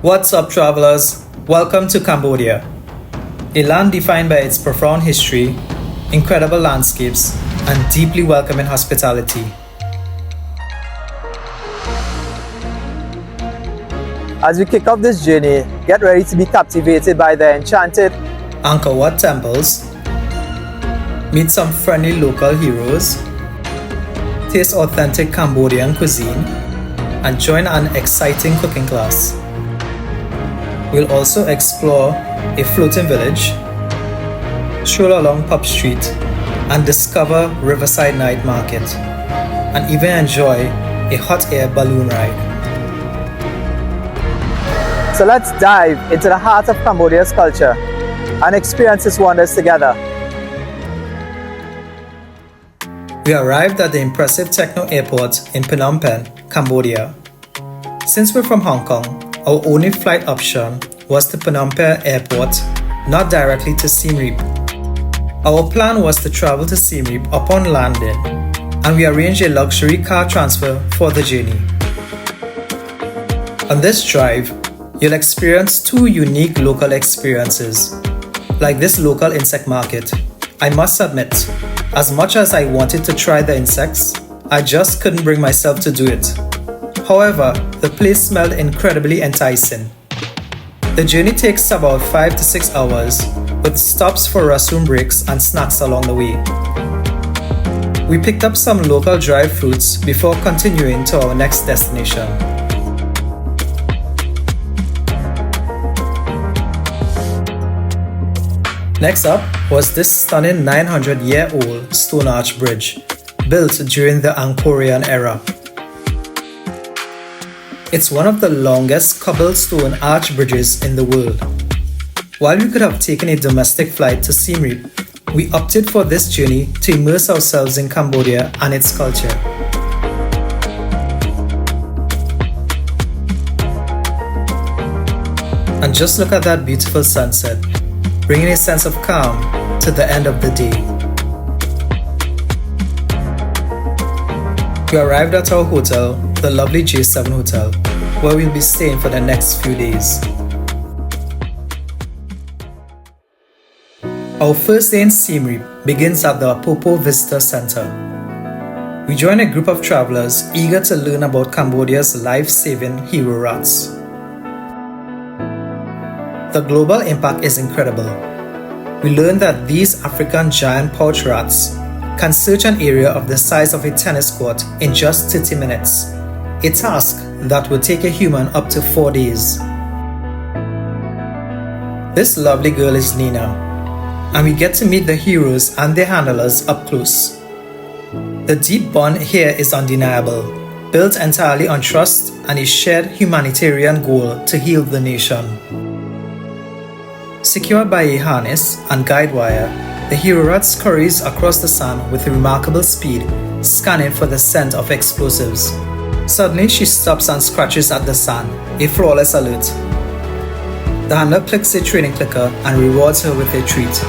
What's up, travelers? Welcome to Cambodia, a land defined by its profound history, incredible landscapes, and deeply welcoming hospitality. As we kick off this journey, get ready to be captivated by the enchanted Angkor Wat temples, meet some friendly local heroes, taste authentic Cambodian cuisine, and join an exciting cooking class. We'll also explore a floating village, stroll along Pub Street, and discover Riverside Night Market, and even enjoy a hot air balloon ride. So let's dive into the heart of Cambodia's culture and experience its wonders together. We arrived at the impressive Techo Airport in Phnom Penh, Cambodia. Since we're from Hong Kong, our only flight option was to Phnom Penh Airport, not directly to Siem Reap. Our plan was to travel to Siem Reap upon landing, and we arranged a luxury car transfer for the journey. On this drive, you'll experience two unique local experiences. Like this local insect market, I must admit, as much as I wanted to try the insects, I just couldn't bring myself to do it. However, the place smelled incredibly enticing. The journey takes about 5 to 6 hours, with stops for restroom breaks and snacks along the way. We picked up some local dried fruits before continuing to our next destination. Next up was this stunning 900-year-old stone arch bridge, built during the Angkorian era. It's one of the longest cobblestone arch bridges in the world. While we could have taken a domestic flight to Siem Reap, we opted for this journey to immerse ourselves in Cambodia and its culture. And just look at that beautiful sunset, bringing a sense of calm to the end of the day. We arrived at our hotel, the lovely J7 Hotel, where we'll be staying for the next few days. Our first day in Siem Reap begins at the APOPO Visitor Center. We join a group of travelers eager to learn about Cambodia's life-saving hero rats. The global impact is incredible. We learned that these African giant pouch rats can search an area of the size of a tennis court in just 30 minutes, a task that would take a human up to 4 days. This lovely girl is Nina, and we get to meet the heroes and their handlers up close. The deep bond here is undeniable, built entirely on trust and a shared humanitarian goal to heal the nation. Secured by a harness and guide wire, the hero rat scurries across the sand with remarkable speed, scanning for the scent of explosives. Suddenly, she stops and scratches at the sand, a flawless alert. The handler clicks a training clicker and rewards her with a treat.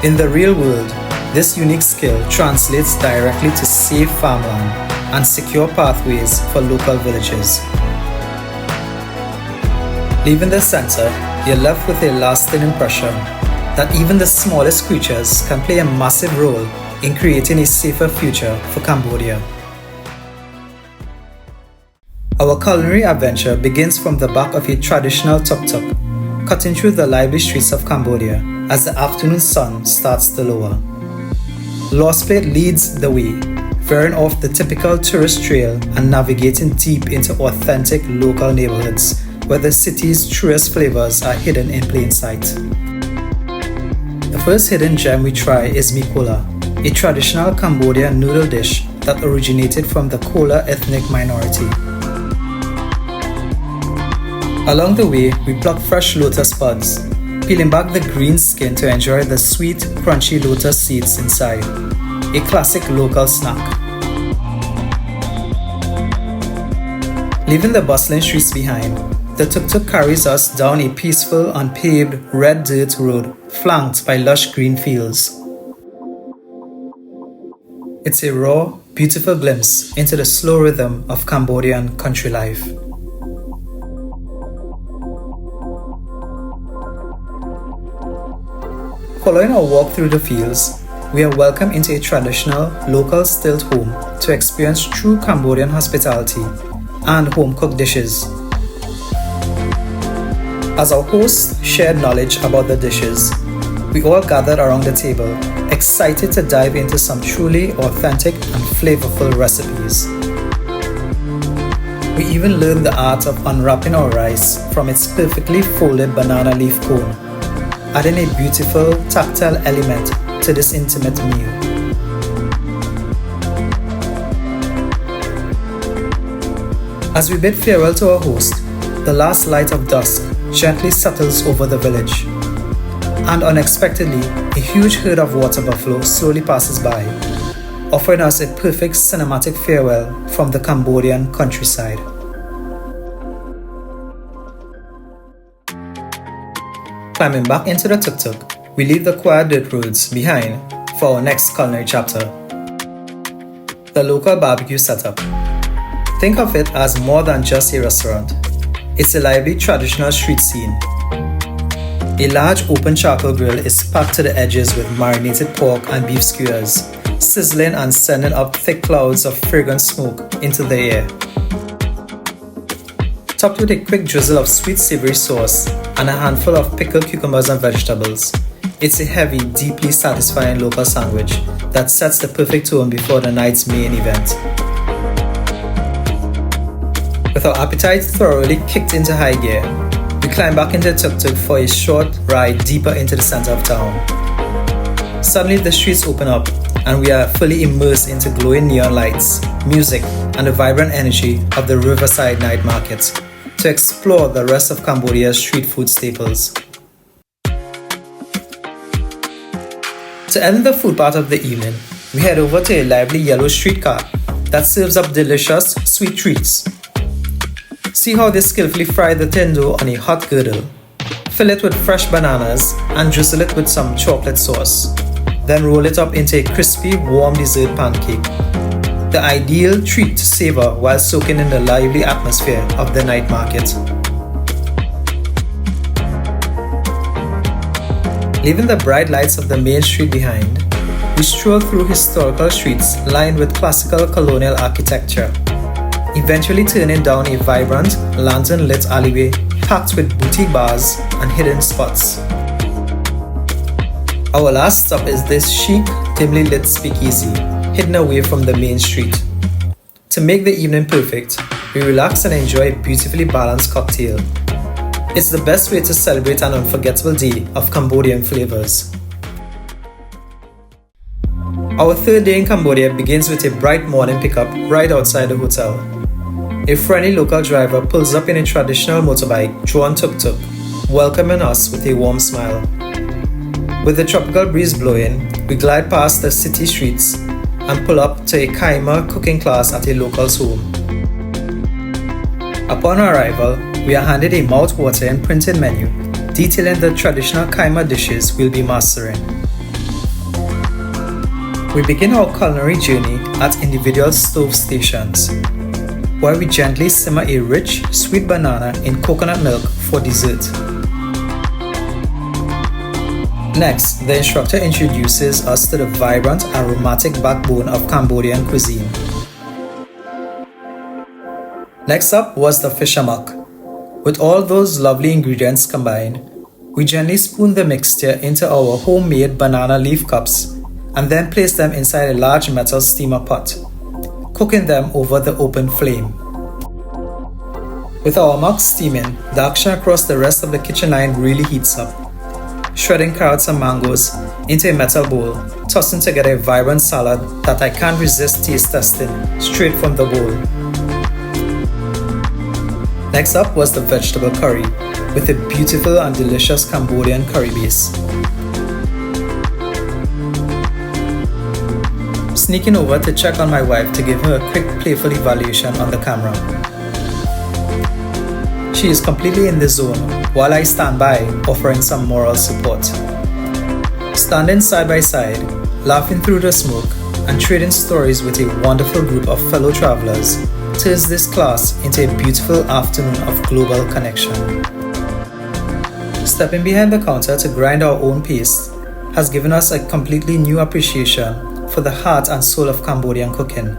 In the real world, this unique skill translates directly to safe farmland and secure pathways for local villages. Leaving the center, you're left with a lasting impression that even the smallest creatures can play a massive role in creating a safer future for Cambodia. Our culinary adventure begins from the back of a traditional tuk-tuk, cutting through the lively streets of Cambodia as the afternoon sun starts to lower. Lost Plate leads the way, veering off the typical tourist trail and navigating deep into authentic local neighborhoods where the city's truest flavors are hidden in plain sight. The first hidden gem we try is mee kola, a traditional Cambodian noodle dish that originated from the Kola ethnic minority. Along the way, we pluck fresh lotus buds, peeling back the green skin to enjoy the sweet, crunchy lotus seeds inside, a classic local snack. Leaving the bustling streets behind, the tuk-tuk carries us down a peaceful, unpaved, red dirt road flanked by lush green fields. It's a raw, beautiful glimpse into the slow rhythm of Cambodian country life. Following our walk through the fields, we are welcomed into a traditional local stilt home to experience true Cambodian hospitality and home-cooked dishes. As our hosts shared knowledge about the dishes, we all gathered around the table, excited to dive into some truly authentic and flavorful recipes. We even learned the art of unwrapping our rice from its perfectly folded banana leaf cone, adding a beautiful tactile element to this intimate meal. As we bid farewell to our host, the last light of dusk gently settles over the village, and unexpectedly, a huge herd of water buffalo slowly passes by, offering us a perfect cinematic farewell from the Cambodian countryside. Climbing back into the tuk-tuk, we leave the quiet dirt roads behind for our next culinary chapter. The local barbecue setup. Think of it as more than just a restaurant. It's a lively traditional street scene. A large open charcoal grill is packed to the edges with marinated pork and beef skewers, sizzling and sending up thick clouds of fragrant smoke into the air. Topped with a quick drizzle of sweet savory sauce and a handful of pickled cucumbers and vegetables, it's a heavy, deeply satisfying local sandwich that sets the perfect tone before the night's main event. With our appetite thoroughly kicked into high gear, we climb back into the tuk-tuk for a short ride deeper into the center of town. Suddenly the streets open up and we are fully immersed into glowing neon lights, music, and the vibrant energy of the riverside night market to explore the rest of Cambodia's street food staples. To end the food part of the evening, we head over to a lively yellow street cart that serves up delicious sweet treats. See how they skillfully fry the thin dough on a hot girdle, fill it with fresh bananas and drizzle it with some chocolate sauce, then roll it up into a crispy, warm dessert pancake. The ideal treat to savor while soaking in the lively atmosphere of the night market. Leaving the bright lights of the main street behind, we stroll through historical streets lined with classical colonial architecture, eventually turning down a vibrant, lantern-lit alleyway packed with boutique bars and hidden spots. Our last stop is this chic, dimly lit speakeasy, hidden away from the main street. To make the evening perfect, we relax and enjoy a beautifully balanced cocktail. It's the best way to celebrate an unforgettable day of Cambodian flavors. Our third day in Cambodia begins with a bright morning pickup right outside the hotel. A friendly local driver pulls up in a traditional motorbike drawn tuk-tuk, welcoming us with a warm smile. With the tropical breeze blowing, we glide past the city streets and pull up to a Khmer cooking class at a local's home. Upon arrival, we are handed a mouth-watering printed menu detailing the traditional Khmer dishes we'll be mastering. We begin our culinary journey at individual stove stations, where we gently simmer a rich, sweet banana in coconut milk for dessert. Next, the instructor introduces us to the vibrant, aromatic backbone of Cambodian cuisine. Next up was the Fish Amok. With all those lovely ingredients combined, we gently spoon the mixture into our homemade banana leaf cups and then place them inside a large metal steamer pot, cooking them over the open flame. With our amok steaming, the action across the rest of the kitchen line really heats up. Shredding carrots and mangoes into a metal bowl, tossing together a vibrant salad that I can't resist taste testing straight from the bowl. Next up was the vegetable curry, with a beautiful and delicious Cambodian curry base. Sneaking over to check on my wife to give her a quick playful evaluation on the camera. She is completely in the zone, while I stand by, offering some moral support. Standing side by side, laughing through the smoke, and trading stories with a wonderful group of fellow travelers turns this class into a beautiful afternoon of global connection. Stepping behind the counter to grind our own paste has given us a completely new appreciation for the heart and soul of Cambodian cooking.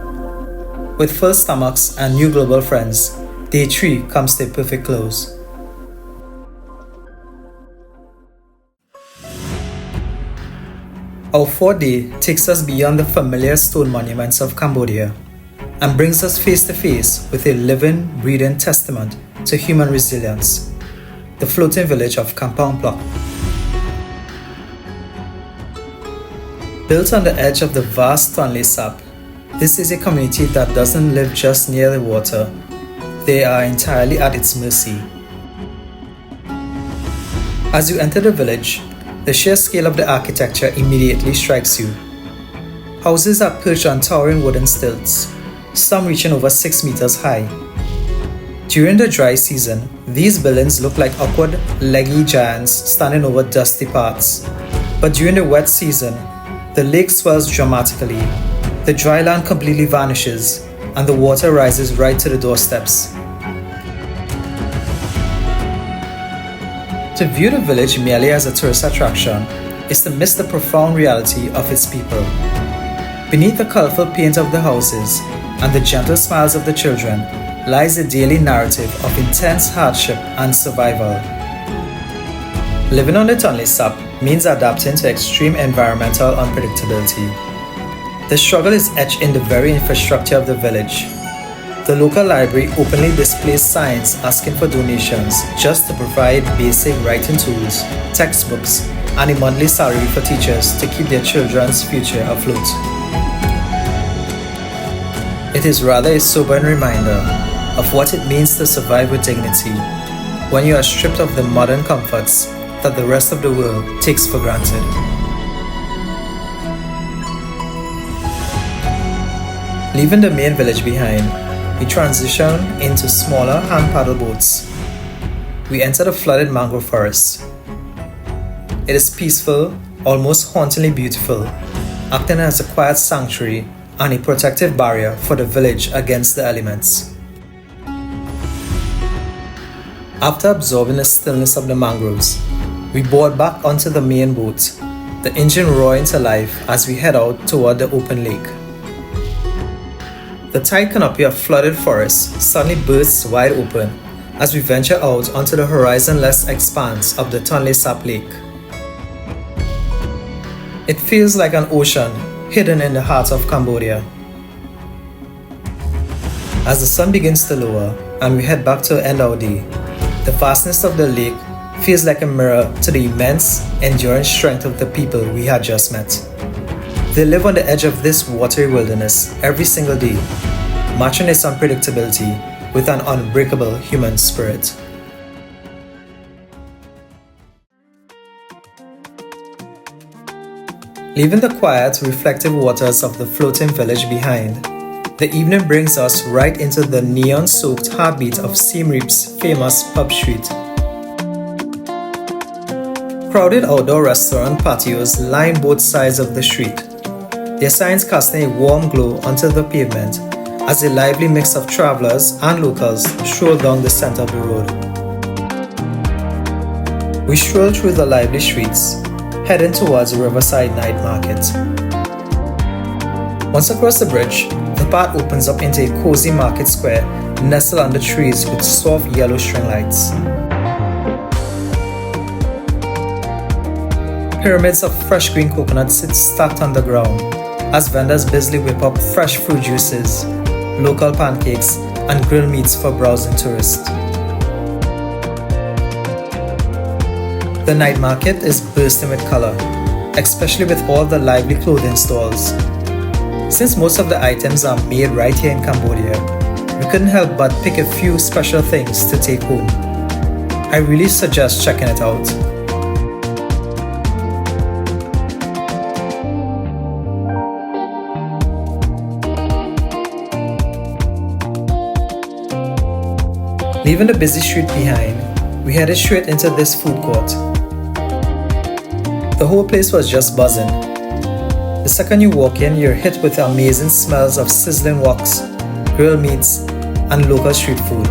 With full stomachs and new global friends, Day 3 comes to a perfect close. Our fourth day takes us beyond the familiar stone monuments of Cambodia and brings us face to face with a living, breathing testament to human resilience, the floating village of Kampong Phluk. Built on the edge of the vast Tonle Sap, this is a community that doesn't live just near the water. They are entirely at its mercy. As you enter the village, the sheer scale of the architecture immediately strikes you. Houses are perched on towering wooden stilts, some reaching over 6 meters high. During the dry season, these buildings look like awkward, leggy giants standing over dusty paths. But during the wet season, the lake swells dramatically, the dry land completely vanishes, and the water rises right to the doorsteps. To view the village merely as a tourist attraction is to miss the profound reality of its people. Beneath the colorful paint of the houses and the gentle smiles of the children lies a daily narrative of intense hardship and survival. Living on the Tonle Sap means adapting to extreme environmental unpredictability. The struggle is etched in the very infrastructure of the village. The local library openly displays signs asking for donations just to provide basic writing tools, textbooks, and a monthly salary for teachers to keep their children's future afloat. It is rather a sobering reminder of what it means to survive with dignity when you are stripped of the modern comforts that the rest of the world takes for granted. Leaving the main village behind, we transition into smaller hand-paddle boats. We enter the flooded mangrove forest. It is peaceful, almost hauntingly beautiful, acting as a quiet sanctuary and a protective barrier for the village against the elements. After absorbing the stillness of the mangroves, we board back onto the main boat, the engine roaring to life as we head out toward the open lake. The tight canopy of flooded forest suddenly bursts wide open as we venture out onto the horizonless expanse of the Tonle Sap Lake. It feels like an ocean hidden in the heart of Cambodia. As the sun begins to lower and we head back to end our day, the vastness of the lake feels like a mirror to the immense, enduring strength of the people we had just met. They live on the edge of this watery wilderness every single day, matching its unpredictability with an unbreakable human spirit. Leaving the quiet, reflective waters of the floating village behind, the evening brings us right into the neon-soaked heartbeat of Siem Reap's famous pub street. Crowded outdoor restaurant patios line both sides of the street, their signs casting a warm glow onto the pavement as a lively mix of travelers and locals stroll down the center of the road. We stroll through the lively streets, heading towards the Riverside Night Market. Once across the bridge, the path opens up into a cozy market square nestled under trees with soft yellow string lights. Pyramids of fresh green coconuts sit stacked on the ground as vendors busily whip up fresh fruit juices, local pancakes, and grilled meats for browsing tourists. The night market is bursting with color, especially with all the lively clothing stalls. Since most of the items are made right here in Cambodia, we couldn't help but pick a few special things to take home. I really suggest checking it out. Leaving the busy street behind, we headed straight into this food court. The whole place was just buzzing. The second you walk in, you're hit with the amazing smells of sizzling woks, grilled meats, and local street food.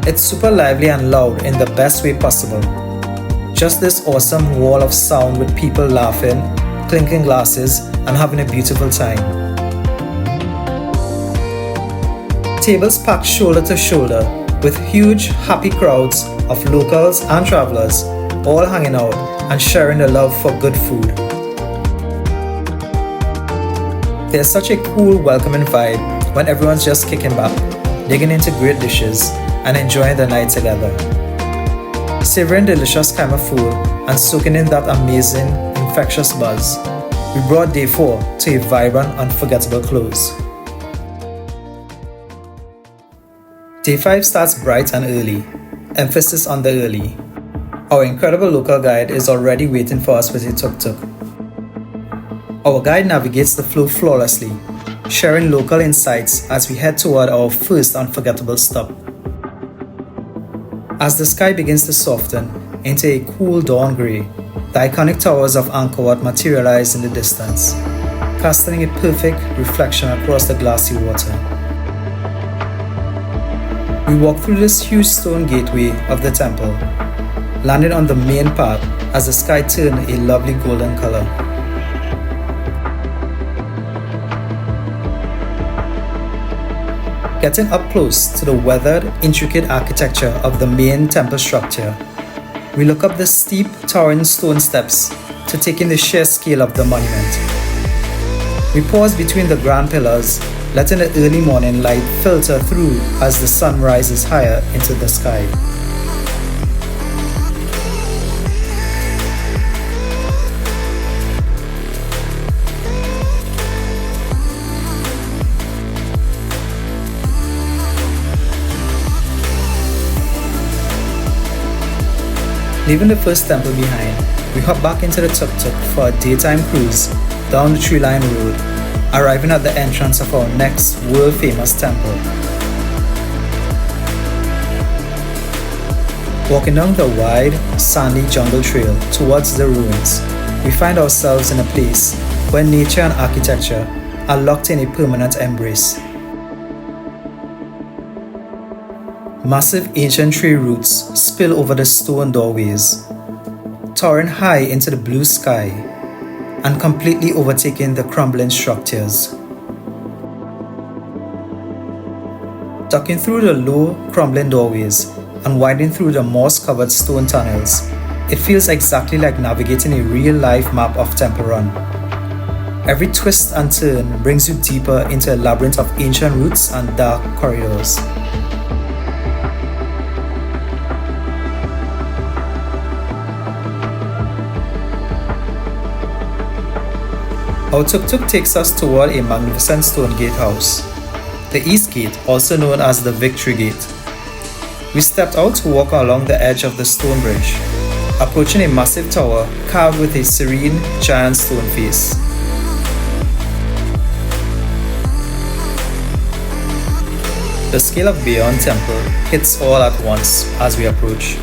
It's super lively and loud in the best way possible. Just this awesome wall of sound with people laughing, clinking glasses, and having a beautiful time. Tables packed shoulder to shoulder with huge, happy crowds of locals and travelers all hanging out and sharing the love for good food. There's such a cool, welcoming vibe when everyone's just kicking back, digging into great dishes, and enjoying the night together. Savoring delicious Khmer food and soaking in that amazing, infectious buzz, we brought day 4 to a vibrant, unforgettable close. Day 5 starts bright and early, emphasis on the early. Our incredible local guide is already waiting for us with a tuk-tuk. Our guide navigates the flow flawlessly, sharing local insights as we head toward our first unforgettable stop. As the sky begins to soften into a cool dawn grey, the iconic towers of Angkor Wat materialize in the distance, casting a perfect reflection across the glassy water. We walk through this huge stone gateway of the temple, landing on the main path as the sky turned a lovely golden color. Getting up close to the weathered, intricate architecture of the main temple structure, we look up the steep, towering stone steps to take in the sheer scale of the monument. We pause between the grand pillars, letting the early morning light filter through as the sun rises higher into the sky. Leaving the first temple behind, we hop back into the tuk-tuk for a daytime cruise down the tree-lined road, arriving at the entrance of our next world-famous temple. Walking down the wide, sandy jungle trail towards the ruins, we find ourselves in a place where nature and architecture are locked in a permanent embrace. Massive ancient tree roots spill over the stone doorways, towering high into the blue sky and completely overtaking the crumbling structures. Ducking through the low, crumbling doorways and winding through the moss-covered stone tunnels, it feels exactly like navigating a real-life map of Temple Run. Every twist and turn brings you deeper into a labyrinth of ancient roots and dark corridors. Our tuk-tuk takes us toward a magnificent stone gatehouse, the East Gate, also known as the Victory Gate. We stepped out to walk along the edge of the stone bridge, approaching a massive tower carved with a serene, giant stone face. The scale of Bakong Temple hits all at once as we approach.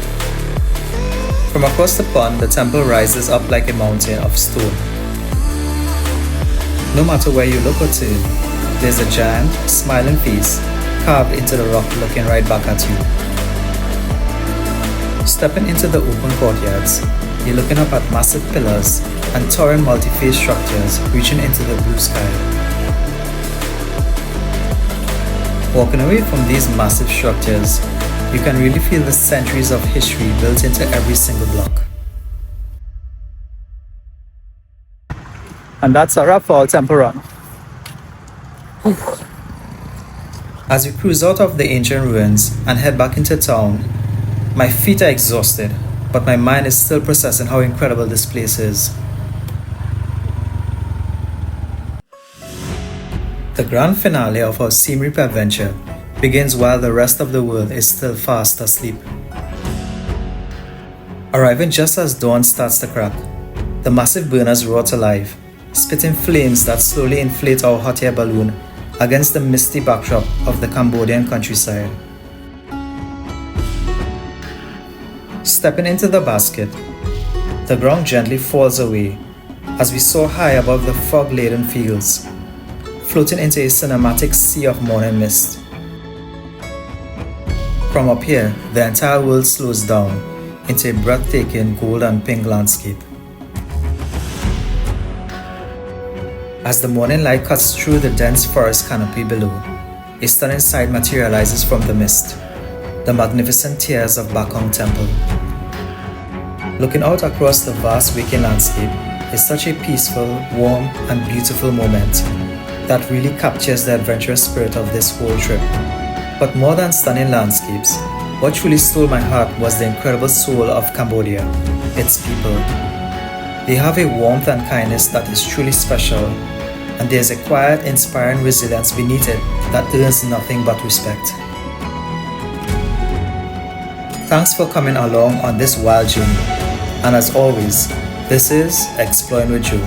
From across the pond, the temple rises up like a mountain of stone. No matter where you look or turn, there's a giant, smiling face carved into the rock looking right back at you. Stepping into the open courtyards, you're looking up at massive pillars and towering multi-phase structures reaching into the blue sky. Walking away from these massive structures, you can really feel the centuries of history built into every single block. And that's a wrap for our temple run. As we cruise out of the ancient ruins and head back into town, my feet are exhausted, but my mind is still processing how incredible this place is. The grand finale of our Siem Reap adventure begins while the rest of the world is still fast asleep. Arriving just as dawn starts to crack, the massive burners roar to life, spitting flames that slowly inflate our hot air balloon against the misty backdrop of the Cambodian countryside. Stepping into the basket, the ground gently falls away, as we soar high above the fog-laden fields, floating into a cinematic sea of morning mist. From up here, the entire world slows down into a breathtaking gold and pink landscape. As the morning light cuts through the dense forest canopy below, a stunning sight materializes from the mist, the magnificent tiers of Bakong Temple. Looking out across the vast waking landscape is such a peaceful, warm, and beautiful moment that really captures the adventurous spirit of this whole trip. But more than stunning landscapes, what truly stole my heart was the incredible soul of Cambodia, its people. They have a warmth and kindness that is truly special, and there's a quiet, inspiring resilience beneath it that earns nothing but respect. Thanks for coming along on this wild journey, and as always, this is Exploring with Joe.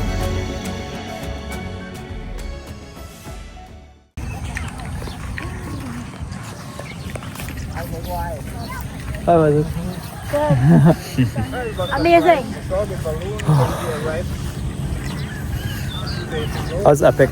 How was it? Amazing. That was epic.